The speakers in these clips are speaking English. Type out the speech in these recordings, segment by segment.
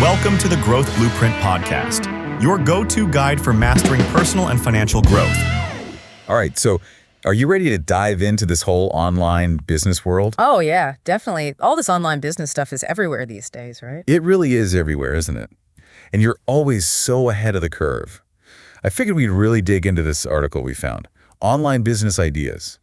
Welcome to the Growth Blueprint Podcast, your go-to guide for mastering personal and financial growth. All right, so are you ready to dive into this whole online business world? Oh, yeah, definitely. All this online business stuff is everywhere these days, right? It really is everywhere, isn't it? And you're always so ahead of the curve. I figured we'd really dig into this article we found. Online business ideas.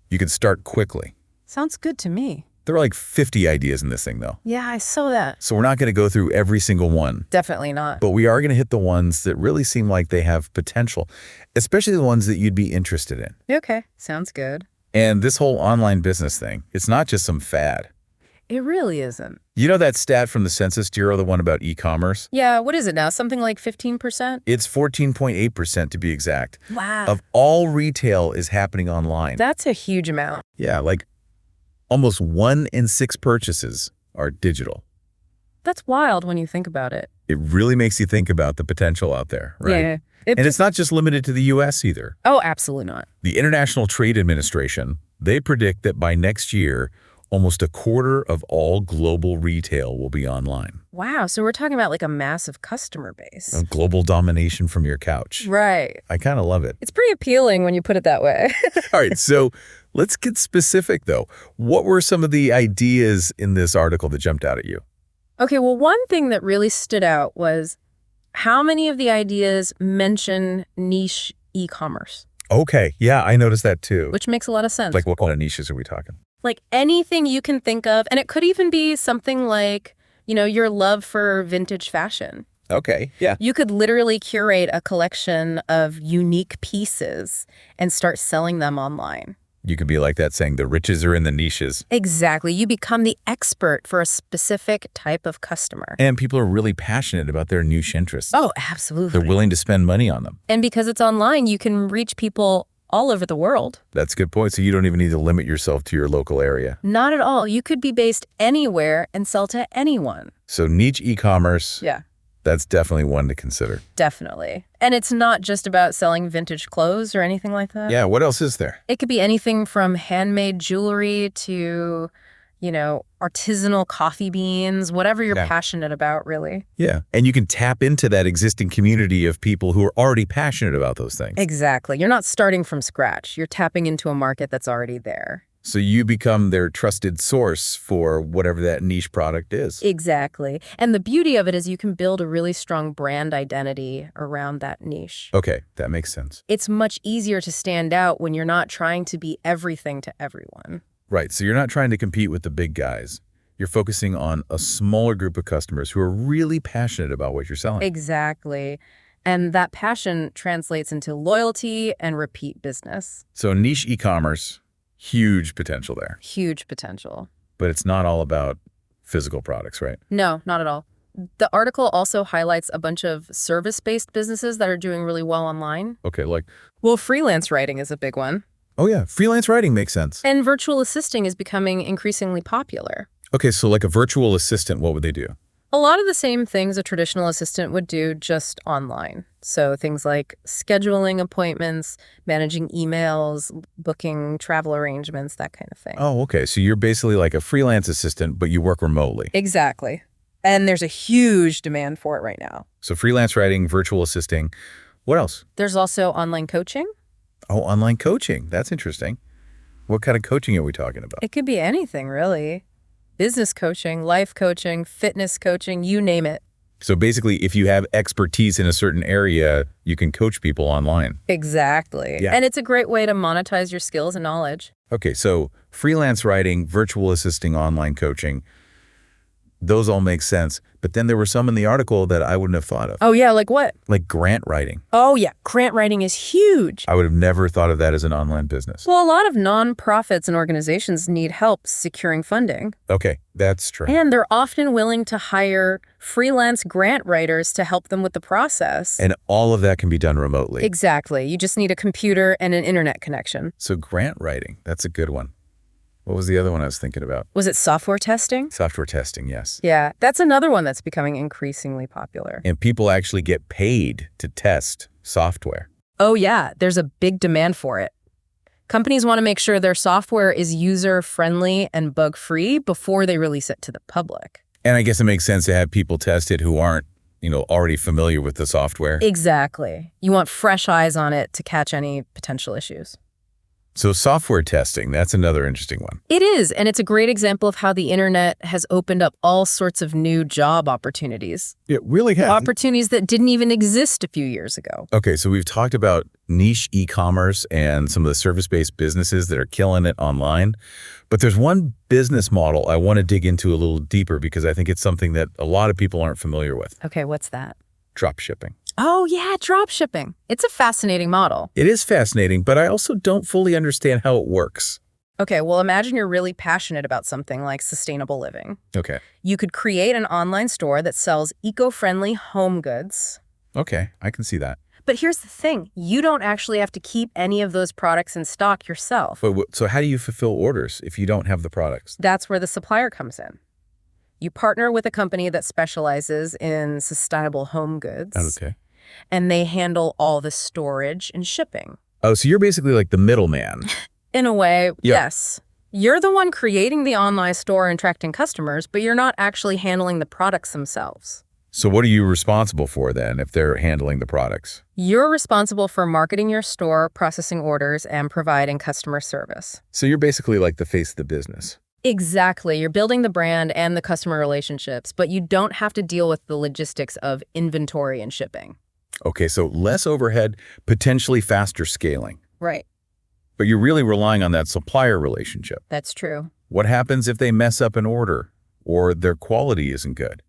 You can start quickly. Sounds good to me. There are like 50 ideas in this thing, though. Yeah, I saw that. So we're not going to go through every single one. Definitely not. But we are going to hit the ones that really seem like they have potential, especially the ones that you'd be interested in. Okay, sounds good. And this whole online business thing, it's not just some fad. It really isn't. You know that stat from the Census Bureau, the one about e-commerce? Yeah, what is it now? Something like 15%? It's 14.8% to be exact. Wow. Of all retail is happening online. That's a huge amount. Yeah, like almost 1 in 6 purchases are digital. That's wild when you think about it. It really makes you think about the potential out there, right? Yeah. And it's not just limited to the U.S. either. Oh, absolutely not. The International Trade Administration, they predict that by next year, almost a quarter of all global retail will be online. Wow, so we're talking about like a massive customer base. A global domination from your couch. Right. I kind of love it. It's pretty appealing when you put it that way. All right, so let's get specific, though. What were some of the ideas in this article that jumped out at you? Okay, well, one thing that really stood out was how many of the ideas mention niche e-commerce. Okay, yeah, I noticed that too. Which makes a lot of sense. Like what kind of niches are we talking? Like anything you can think of, and it could even be something like, your love for vintage fashion. Okay, yeah. You could literally curate a collection of unique pieces and start selling them online. You could be like that saying the riches are in the niches. Exactly. You become the expert for a specific type of customer. And people are really passionate about their niche interests. Oh, absolutely. They're willing to spend money on them. And because it's online, you can reach people all over the world. That's a good point. So you don't even need to limit yourself to your local area. Not at all. You could be based anywhere and sell to anyone. So niche e-commerce. Yeah. That's definitely one to consider. Definitely. And it's not just about selling vintage clothes or anything like that. Yeah, what else is there? It could be anything from handmade jewelry to, artisanal coffee beans, whatever you're passionate about, really. Yeah, and you can tap into that existing community of people who are already passionate about those things. Exactly. You're not starting from scratch. You're tapping into a market that's already there. So you become their trusted source for whatever that niche product is. Exactly. And the beauty of it is you can build a really strong brand identity around that niche. Okay, that makes sense. It's much easier to stand out when you're not trying to be everything to everyone. Right, so you're not trying to compete with the big guys. You're focusing on a smaller group of customers who are really passionate about what you're selling. Exactly. And that passion translates into loyalty and repeat business. So niche e-commerce, huge potential there. Huge potential. But it's not all about physical products, right? No, not at all. The article also highlights a bunch of service-based businesses that are doing really well online. Okay, like... Well, freelance writing is a big one. Oh yeah, freelance writing makes sense. And virtual assisting is becoming increasingly popular. Okay, so like a virtual assistant, what would they do? A lot of the same things a traditional assistant would do, just online. So things like scheduling appointments, managing emails, booking travel arrangements, that kind of thing. Oh, okay. So you're basically like a freelance assistant, but you work remotely. Exactly. And there's a huge demand for it right now. So freelance writing, virtual assisting. What else? There's also online coaching. Oh, online coaching. That's interesting. What kind of coaching are we talking about? It could be anything, really. Business coaching, life coaching, fitness coaching, you name it. So basically, if you have expertise in a certain area, you can coach people online. Exactly. Yeah. And it's a great way to monetize your skills and knowledge. Okay, so freelance writing, virtual assisting, online coaching, those all make sense. But then there were some in the article that I wouldn't have thought of. Oh, yeah, like what? Like grant writing. Oh, yeah, grant writing is huge. I would have never thought of that as an online business. Well, a lot of nonprofits and organizations need help securing funding. Okay, that's true. And they're often willing to hire freelance grant writers to help them with the process. And all of that can be done remotely. Exactly. You just need a computer and an internet connection. So grant writing, that's a good one. What was the other one I was thinking about? Was it software testing? Software testing, yes. Yeah, that's another one that's becoming increasingly popular. And people actually get paid to test software. Oh, yeah, there's a big demand for it. Companies want to make sure their software is user-friendly and bug-free before they release it to the public. And I guess it makes sense to have people test it who aren't, already familiar with the software. Exactly. You want fresh eyes on it to catch any potential issues. So software testing, that's another interesting one. It is, and it's a great example of how the internet has opened up all sorts of new job opportunities. It really has. Opportunities that didn't even exist a few years ago. Okay, so we've talked about niche e-commerce and some of the service-based businesses that are killing it online. But there's one business model I want to dig into a little deeper because I think it's something that a lot of people aren't familiar with. Okay, what's that? Dropshipping. Oh, yeah, dropshipping. It's a fascinating model. It is fascinating, but I also don't fully understand how it works. Okay, well, imagine you're really passionate about something like sustainable living. Okay. You could create an online store that sells eco-friendly home goods. Okay, I can see that. But here's the thing. You don't actually have to keep any of those products in stock yourself. But so how do you fulfill orders if you don't have the products? That's where the supplier comes in. You partner with a company that specializes in sustainable home goods. Okay. And they handle all the storage and shipping. Oh, so you're basically like the middleman. In a way, yes. You're the one creating the online store and attracting customers, but you're not actually handling the products themselves. So what are you responsible for then if they're handling the products? You're responsible for marketing your store, processing orders, and providing customer service. So you're basically like the face of the business. Exactly. You're building the brand and the customer relationships, but you don't have to deal with the logistics of inventory and shipping. Okay, so less overhead, potentially faster scaling. Right. But you're really relying on that supplier relationship. That's true. What happens if they mess up an order or their quality isn't good?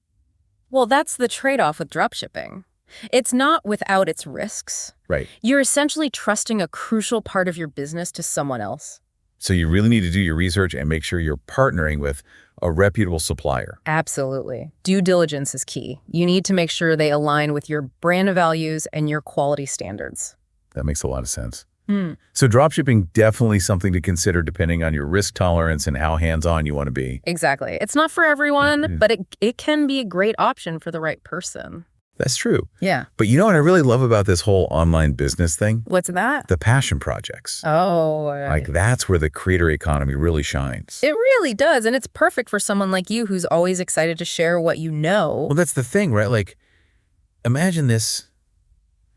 Well, that's the trade-off with dropshipping. It's not without its risks. Right. You're essentially trusting a crucial part of your business to someone else. So you really need to do your research and make sure you're partnering with a reputable supplier. Absolutely. Due diligence is key. You need to make sure they align with your brand values and your quality standards. That makes a lot of sense. So dropshipping, definitely something to consider depending on your risk tolerance and how hands-on you want to be. Exactly. It's not for everyone, but it can be a great option for the right person. That's true. Yeah. But you know what I really love about this whole online business thing? What's that? The passion projects. Oh. Like that's where the creator economy really shines. It really does. And it's perfect for someone like you who's always excited to share what you know. Well, that's the thing, right? Like, imagine this.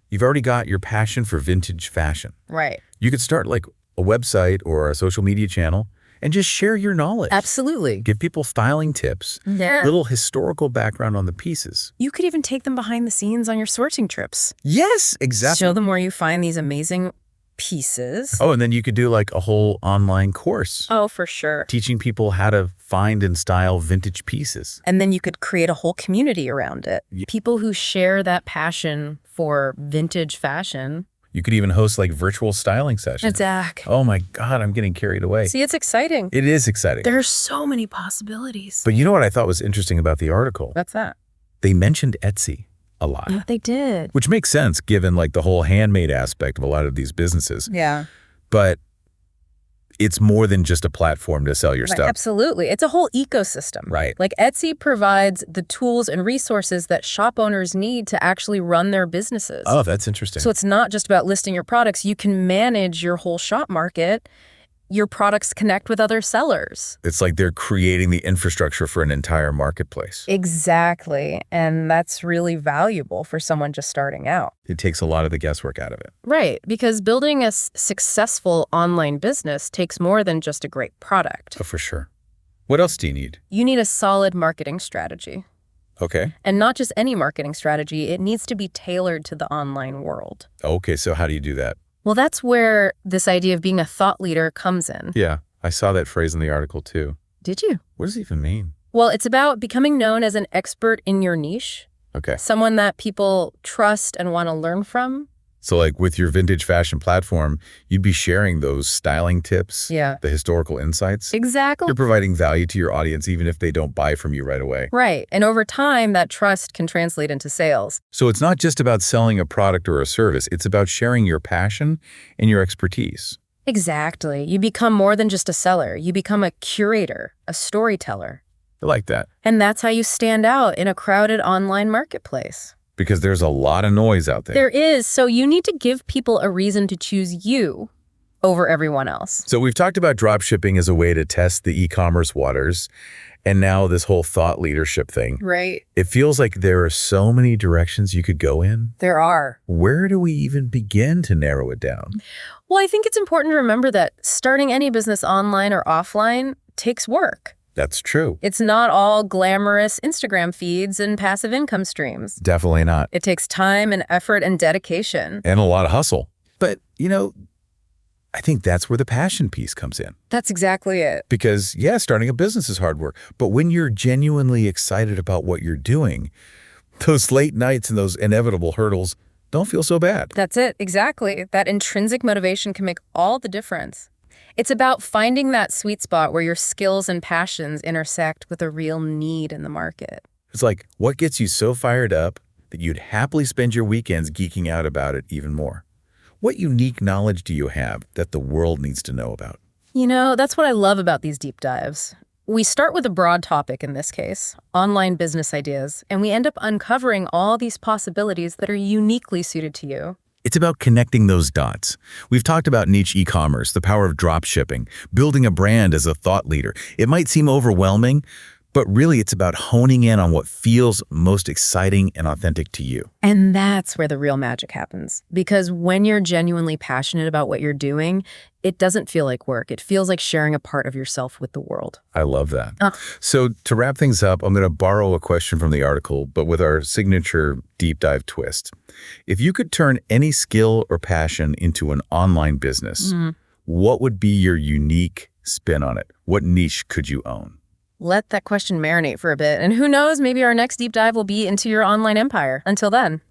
You've already got your passion for vintage fashion. Right. You could start like a website or a social media channel and just share your knowledge. Absolutely. Give people styling tips, little historical background on the pieces. You could even take them behind the scenes on your sourcing trips. Yes, exactly. Show them where you find these amazing pieces. Oh, and then you could do like a whole online course. Oh, for sure. Teaching people how to find and style vintage pieces. And then you could create a whole community around it. People who share that passion for vintage fashion. You could even host like virtual styling sessions. Exactly. Oh my God, I'm getting carried away. See, it's exciting. It is exciting. There are so many possibilities. But you know what I thought was interesting about the article? What's that? They mentioned Etsy a lot. They did. Which makes sense given like the whole handmade aspect of a lot of these businesses. Yeah. But it's more than just a platform to sell your stuff. Absolutely. It's a whole ecosystem. Right. Like Etsy provides the tools and resources that shop owners need to actually run their businesses. Oh, that's interesting. So it's not just about listing your products. You can manage your whole shop market. Your products connect with other sellers. It's like they're creating the infrastructure for an entire marketplace. Exactly. And that's really valuable for someone just starting out. It takes a lot of the guesswork out of it. Right. Because building a successful online business takes more than just a great product. Oh, for sure. What else do you need? You need a solid marketing strategy. Okay. And not just any marketing strategy. It needs to be tailored to the online world. Okay, so how do you do that? Well, that's where this idea of being a thought leader comes in. Yeah, I saw that phrase in the article too. Did you? What does it even mean? Well, it's about becoming known as an expert in your niche. Okay. Someone that people trust and want to learn from. So like with your vintage fashion platform, you'd be sharing those styling tips, the historical insights. Exactly. You're providing value to your audience even if they don't buy from you right away. Right. And over time, that trust can translate into sales. So it's not just about selling a product or a service. It's about sharing your passion and your expertise. Exactly. You become more than just a seller. You become a curator, a storyteller. I like that. And that's how you stand out in a crowded online marketplace. Because there's a lot of noise out there. There is. So you need to give people a reason to choose you over everyone else. So we've talked about dropshipping as a way to test the e-commerce waters. And now this whole thought leadership thing. Right. It feels like there are so many directions you could go in. There are. Where do we even begin to narrow it down? Well, I think it's important to remember that starting any business online or offline takes work. That's true. It's not all glamorous Instagram feeds and passive income streams. Definitely not. It takes time and effort and dedication. And a lot of hustle. But, I think that's where the passion piece comes in. That's exactly it. Because, yeah, starting a business is hard work. But when you're genuinely excited about what you're doing, those late nights and those inevitable hurdles don't feel so bad. That's it. Exactly. That intrinsic motivation can make all the difference. It's about finding that sweet spot where your skills and passions intersect with a real need in the market. It's like, what gets you so fired up that you'd happily spend your weekends geeking out about it even more? What unique knowledge do you have that the world needs to know about? That's what I love about these deep dives. We start with a broad topic in this case, online business ideas, and we end up uncovering all these possibilities that are uniquely suited to you. It's about connecting those dots. We've talked about niche e-commerce, the power of dropshipping, building a brand as a thought leader. It might seem overwhelming, but really it's about honing in on what feels most exciting and authentic to you. And that's where the real magic happens. Because when you're genuinely passionate about what you're doing, it doesn't feel like work. It feels like sharing a part of yourself with the world. I love that. So to wrap things up, I'm going to borrow a question from the article, but with our signature deep dive twist. If you could turn any skill or passion into an online business, what would be your unique spin on it? What niche could you own? Let that question marinate for a bit. And who knows, maybe our next deep dive will be into your online empire. Until then.